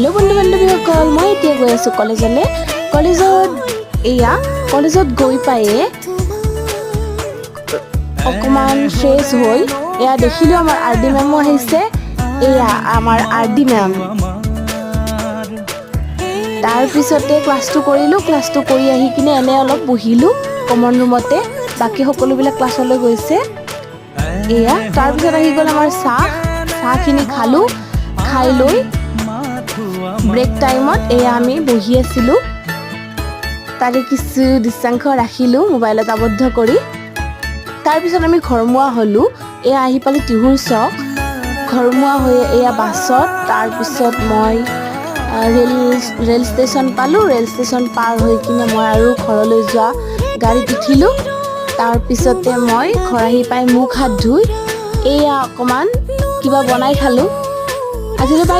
Hello' বন্ধু বান্ধৱীসকল, মই এতিয়া গৈ আছোঁ কলেজলৈ। কলেজত গৈ পায়ে অকণমান ফ্ৰেছ হৈ দেখিলোঁ আমাৰ আৰ ডি মেমো আহিছে। আমাৰ আৰ ডি মেম। তাৰপিছতে ক্লাছটো কৰিলোঁ। ক্লাছটো কৰি আহি কিনে এনে অলপ বহিলোঁ কমন ৰুমতে। বাকী সকলোবিলাক ক্লাছলৈ গৈছে। তাৰপিছত আহি গ'ল আমাৰ চাহখিনি খালোঁ। খাই লৈ ব্ৰেক টাইমত আমি বহি আছিলোঁ। তাৰে কিছু দৃশ্যাংশ ৰাখিলোঁ মোবাইলত আবদ্ধ কৰি। তাৰপিছত আমি ঘৰমুৱা হ'লোঁ। আহি পালোঁ টিহুৰ চক। ঘৰমুৱা হৈ বাছত। তাৰপিছত মই ৰেল ষ্টেচন পালোঁ। ৰেল ষ্টেচন পাৰ হৈ কিনে মই আৰু ঘৰলৈ যোৱা গাড়ীত উঠিলোঁ। তাৰপিছতে মই ঘৰ আহি পাই মুখ হাত ধুই অকণমান কিবা বনাই খালোঁ। আজিলৈ